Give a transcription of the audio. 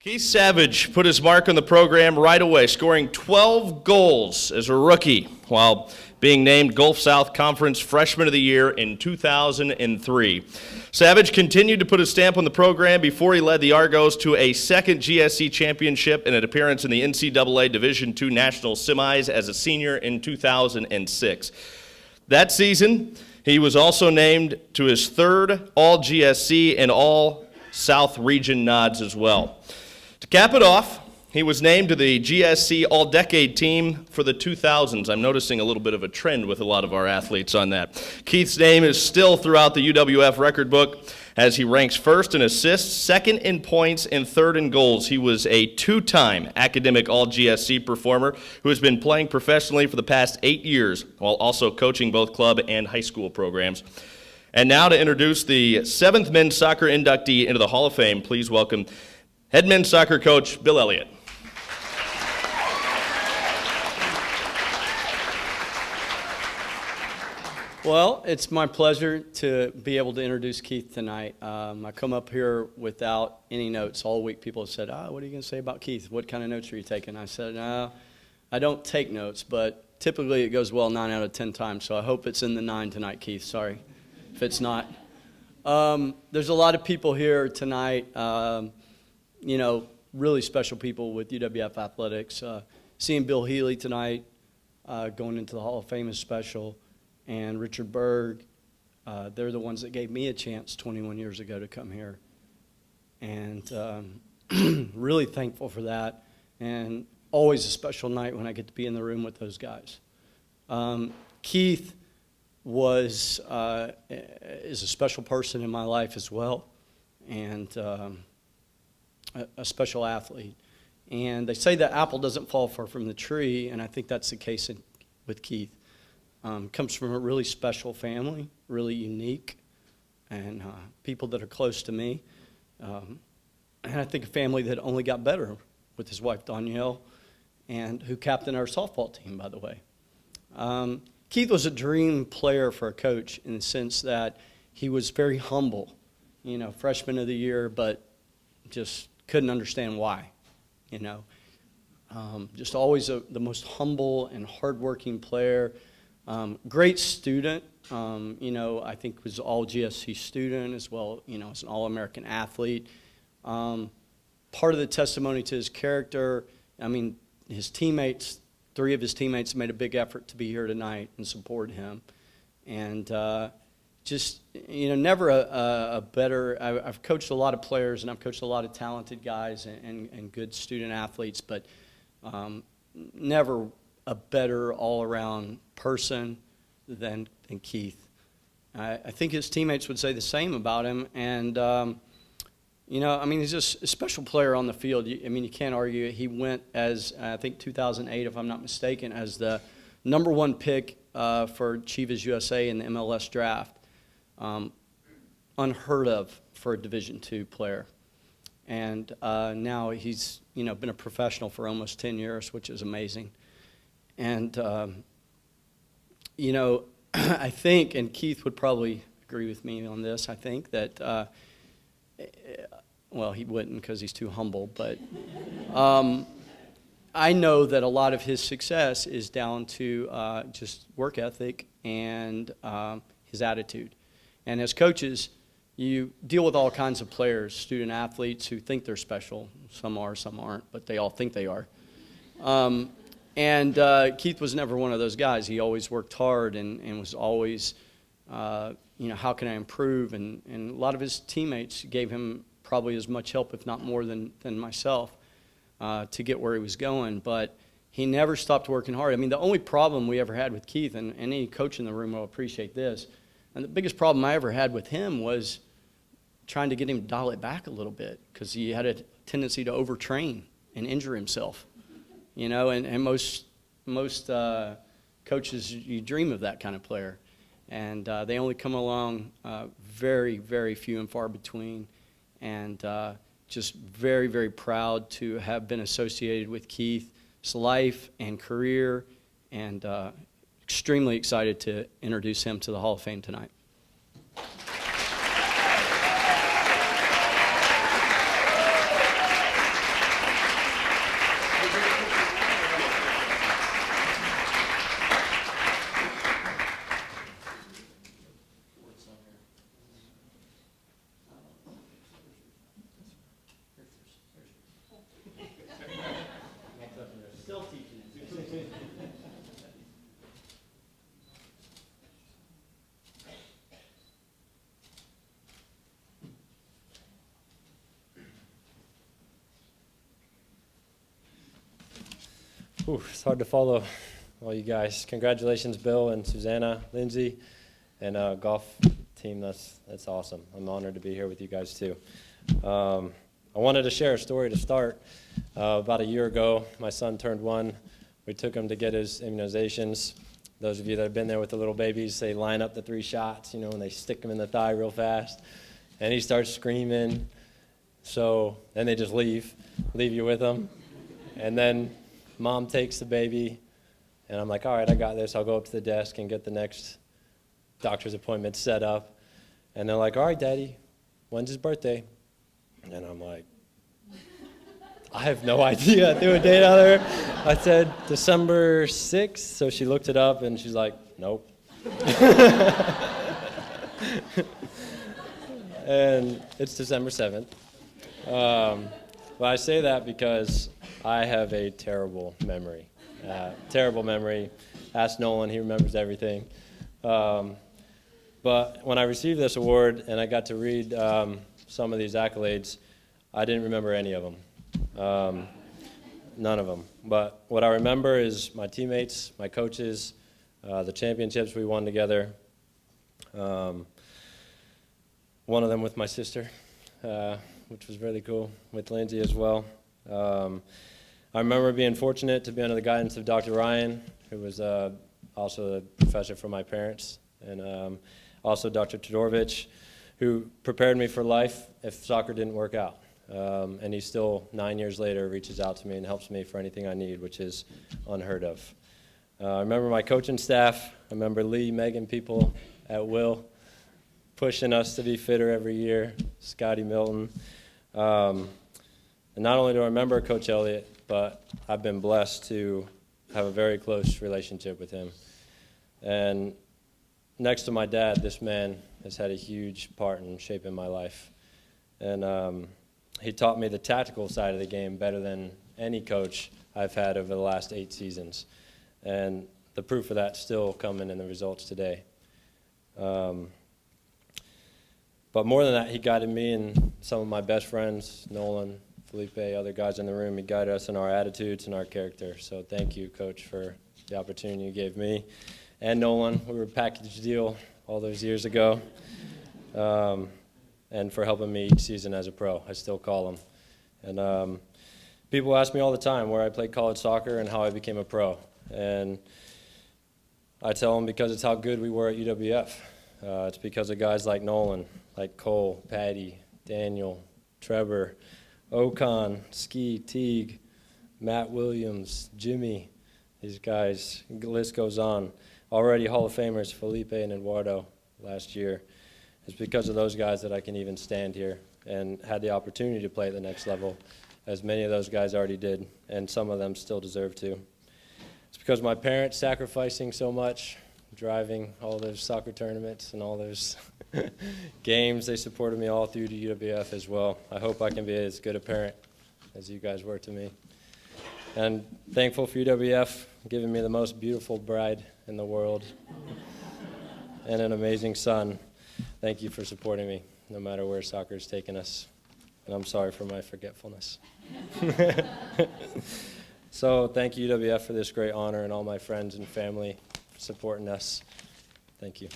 Keith Savage put his mark on the program right away, scoring 12 goals as a rookie while being named Gulf South Conference Freshman of the Year in 2003. Savage continued to put his stamp on the program before he led the Argos to a second GSC championship and an appearance in the NCAA Division II National Semis as a senior in 2006. That season, he was also named to his third All-GSC and All-South Region nods as well. To cap it off, he was named to the GSC All-Decade team for the 2000s. I'm noticing a little bit of a trend with a lot of our athletes on that. Keith's name is still throughout the UWF record book as he ranks first in assists, second in points, and third in goals. He was a two-time academic All-GSC performer who has been playing professionally for the past 8 years while also coaching both club and high school programs. And now to introduce the 7th men's soccer inductee into the Hall of Fame, please welcome head men's soccer coach Bill Elliott. Well, it's my pleasure to be able to introduce Keith tonight. I come up here without any notes. All week people have said, what are you going to say about Keith? What kind of notes are you taking? I said, no, I don't take notes, but typically it goes well 9 out of 10 times, so I hope it's in the 9 tonight, Keith. Sorry if it's not. There's a lot of people here tonight, really special people with UWF athletics. Seeing Bill Healy tonight going into the Hall of Fame is special. And Richard Berg, they're the ones that gave me a chance 21 years ago to come here. And really thankful for that. And always a special night when I get to be in the room with those guys. Keith is a special person in my life as well, and a special athlete. And they say the apple doesn't fall far from the tree, and I think that's the case with Keith. Comes from a really special family, really unique, and people that are close to me. And I think a family that only got better with his wife, Danielle, and who captained our softball team, by the way. Keith was a dream player for a coach in the sense that he was very humble, freshman of the year, but just couldn't understand why, just always the most humble and hardworking player. Great student, I think was all GSC student as well, as an All-American athlete. Part of the testimony to his character, his teammates, 3 of his teammates made a big effort to be here tonight and support him. And never a better, I've coached a lot of players and I've coached a lot of talented guys and good student athletes, but never a better all-around person than Keith. I think his teammates would say the same about him. And, he's just a special player on the field. You can't argue. He went as, I think 2008, if I'm not mistaken, as the #1 pick for Chivas USA in the MLS draft. Unheard of for a Division II player. And now he's, been a professional for almost 10 years, which is amazing. And, I think, and Keith would probably agree with me on this, I think that, he wouldn't because he's too humble, but I know that a lot of his success is down to just work ethic and his attitude. And as coaches, you deal with all kinds of players, student athletes who think they're special. Some are, some aren't, but they all think they are. And Keith was never one of those guys. He always worked hard and was always, how can I improve? And a lot of his teammates gave him probably as much help, if not more than myself, to get where he was going. But he never stopped working hard. The only problem we ever had with Keith, and any coach in the room will appreciate this, and the biggest problem I ever had with him was trying to get him to dial it back a little bit because he had a tendency to overtrain and injure himself. And most coaches, you dream of that kind of player. And they only come along very, very few and far between. And just very, very proud to have been associated with Keith's life and career, and extremely excited to introduce him to the Hall of Fame tonight. It's hard to follow all you guys. Congratulations, Bill and Susanna, Lindsay, and golf team. That's awesome. I'm honored to be here with you guys too. I wanted to share a story to start. About a year ago, my son turned 1. We took him to get his immunizations. Those of you that have been there with the little babies, they line up the 3 shots, and they stick them in the thigh real fast. And he starts screaming. So then they just leave you with him. And then Mom takes the baby, and I'm like, all right, I got this. I'll go up to the desk and get the next doctor's appointment set up. And they're like, all right, Daddy, when's his birthday? And I'm like, I have no idea. I threw a date on her. I said December 6th. So she looked it up, and she's like, nope. And it's December 7th. But I say that because I have a terrible memory. Terrible memory. Ask Nolan, he remembers everything. But when I received this award and I got to read some of these accolades, I didn't remember any of them. None of them. But what I remember is my teammates, my coaches, the championships we won together. One of them with my sister, which was really cool, with Lindsay as well. I remember being fortunate to be under the guidance of Dr. Ryan, who was also a professor for my parents, and also Dr. Todorovich, who prepared me for life if soccer didn't work out. And he still, 9 years later, reaches out to me and helps me for anything I need, which is unheard of. I remember my coaching staff. I remember Lee, Megan, people at Will, pushing us to be fitter every year, Scotty Milton. And not only do I remember Coach Elliott, but I've been blessed to have a very close relationship with him. And next to my dad, this man has had a huge part in shaping my life. And he taught me the tactical side of the game better than any coach I've had over the last 8 seasons. And the proof of that's still coming in the results today. But more than that, he guided me and some of my best friends, Nolan, Felipe, other guys in the room. He guided us in our attitudes and our character. So thank you, Coach, for the opportunity you gave me. And Nolan, we were a package deal all those years ago. And for helping me each season as a pro. I still call him. And people ask me all the time where I played college soccer and how I became a pro. And I tell them because it's how good we were at UWF. It's because of guys like Nolan, like Cole, Patty, Daniel, Trevor, Ocon, Ski, Teague, Matt Williams, Jimmy, these guys, the list goes on. Already Hall of Famers, Felipe and Eduardo last year. It's because of those guys that I can even stand here and had the opportunity to play at the next level, as many of those guys already did, and some of them still deserve to. It's because of my parents sacrificing so much, driving all those soccer tournaments and all those games. They supported me all through to UWF as well. I hope I can be as good a parent as you guys were to me. And thankful for UWF giving me the most beautiful bride in the world and an amazing son. Thank you for supporting me, no matter where soccer has taken us. And I'm sorry for my forgetfulness. So thank you, UWF, for this great honor, and all my friends and family for supporting us. Thank you.